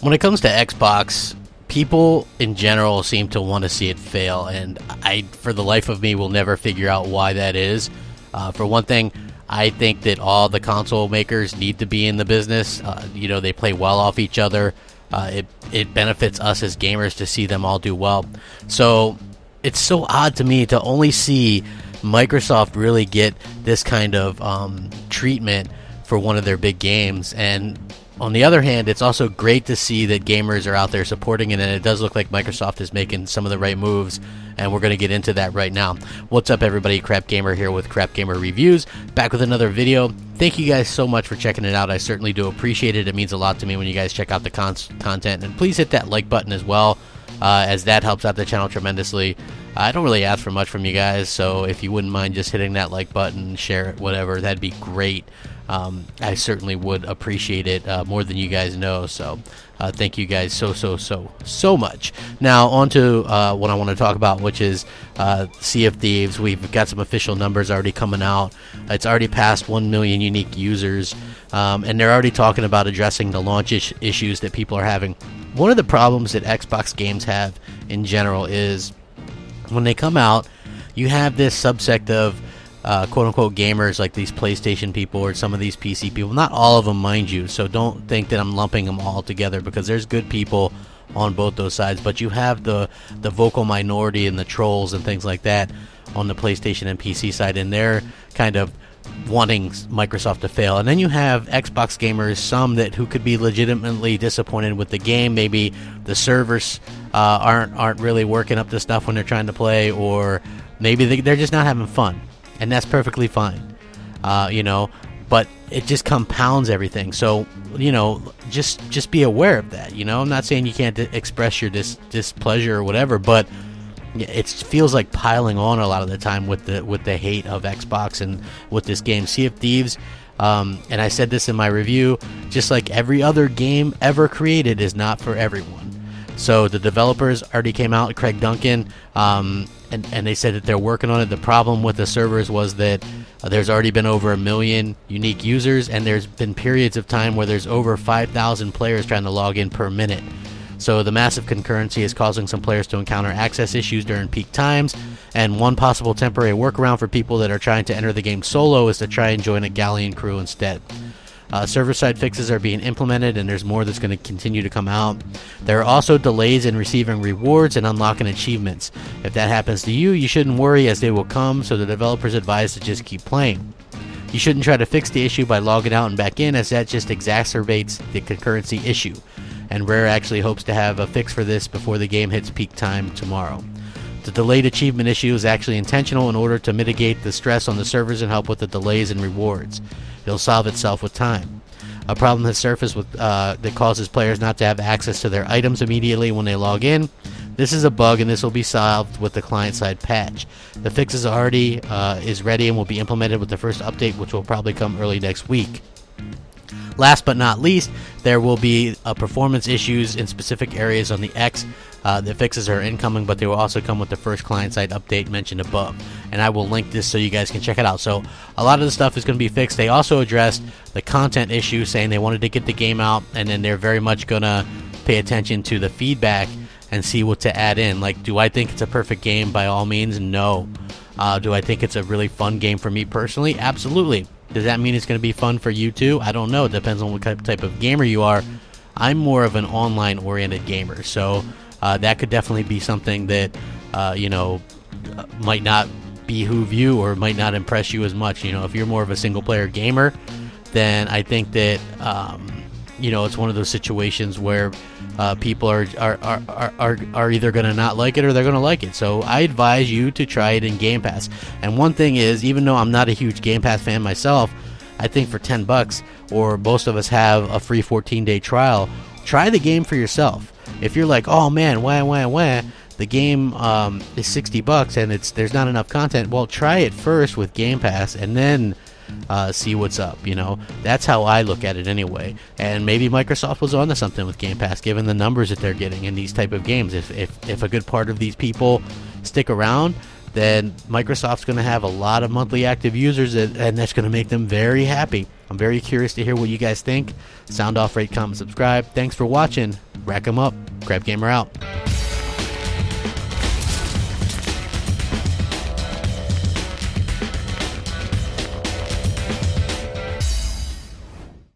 When it comes to Xbox, people in general seem to want to see it fail, and I, for the life of me, will never figure out why that is. For one thing, I think that all the console makers need to be in the business. They play well off each other. It benefits us as gamers to see them all do well. So it's so odd to me to only see Microsoft really get this kind of treatment for one of their big games. And on the other hand, it's also great to see that gamers are out there supporting it, and it does look like Microsoft is making some of the right moves, and we're going to get into that right now. What's up, everybody? Crapgamer here with Crapgamer Reviews, back with another video. Thank you guys so much for checking it out. I certainly do appreciate it. It means a lot to me when you guys check out the content, and please hit that like button as well, as that helps out the channel tremendously. I don't really ask for much from you guys, so if you wouldn't mind just hitting that like button, share it, whatever, that'd be great. I certainly would appreciate it more than you guys know, so thank you guys so much. Now on to what I want to talk about, which is Sea of Thieves. We've got some official numbers already coming out. It's already passed 1 million unique users, and they're already talking about addressing the launch issues that people are having. One of the problems that Xbox games have in general is when they come out, you have this subsect of quote-unquote gamers, like these PlayStation people or some of these PC people. Not all of them, mind you, so don't think that I'm lumping them all together, because there's good people on both those sides, but you have the vocal minority and the trolls and things like that on the PlayStation and PC side, and they're kind of wanting Microsoft to fail. And then you have Xbox gamers, some who could be legitimately disappointed with the game. Maybe the servers aren't really working up to stuff when they're trying to play, or maybe they're just not having fun. And that's perfectly fine, but it just compounds everything. So, just be aware of that. I'm not saying you can't express your displeasure or whatever, but it feels like piling on a lot of the time with the hate of Xbox and with this game, Sea of Thieves. And I said this in my review, just like every other game ever created is not for everyone. So the developers already came out, Craig Duncan, and they said that they're working on it. The problem with the servers was that there's already been over 1 million unique users, and there's been periods of time where there's over 5,000 players trying to log in per minute. So the massive concurrency is causing some players to encounter access issues during peak times, and one possible temporary workaround for people that are trying to enter the game solo is to try and join a galleon crew instead. Server-side fixes are being implemented, and there's more that's going to continue to come out. There are also delays in receiving rewards and unlocking achievements. If that happens to you, you shouldn't worry, as they will come, so the developers advise to just keep playing. You shouldn't try to fix the issue by logging out and back in, as that just exacerbates the concurrency issue. And Rare actually hopes to have a fix for this before the game hits peak time tomorrow. The delayed achievement issue is actually intentional in order to mitigate the stress on the servers and help with the delays and rewards. It'll solve itself with time. A problem has surfaced that causes players not to have access to their items immediately when they log in. This is a bug, and this will be solved with the client-side patch. The fix is already is ready and will be implemented with the first update, which will probably come early next week. Last but not least, there will be performance issues in specific areas on the X. The fixes are incoming, but they will also come with the first client-side update mentioned above. And I will link this so you guys can check it out. So a lot of the stuff is going to be fixed. They also addressed the content issue, saying they wanted to get the game out, and then they're very much going to pay attention to the feedback and see what to add in. Like, do I think it's a perfect game? By all means, no. Do I think it's a really fun game for me personally? Absolutely. Does that mean it's going to be fun for you too? I don't know. It depends on what type of gamer you are. I'm more of an online-oriented gamer, so that could definitely be something that might not behoove you or might not impress you as much. If you're more of a single-player gamer, then I think that it's one of those situations where people are either going to not like it or they're going to like it. So I advise you to try it in Game Pass. And one thing is, even though I'm not a huge Game Pass fan myself, I think for $10, or most of us have a free 14-day trial, try the game for yourself. If you're like, oh man, wah, the game is $60 and there's not enough content, well, try it first with Game Pass and then see what's up. That's how I look at it anyway. And maybe Microsoft was onto something with Game Pass, given the numbers that they're getting in these type of games. If a good part of these people stick around, then Microsoft's going to have a lot of monthly active users, and that's going to make them very happy. I'm very curious to hear what you guys think. Sound off, rate, comment, subscribe. Thanks for watching. Rack 'em up. Crapgamer out.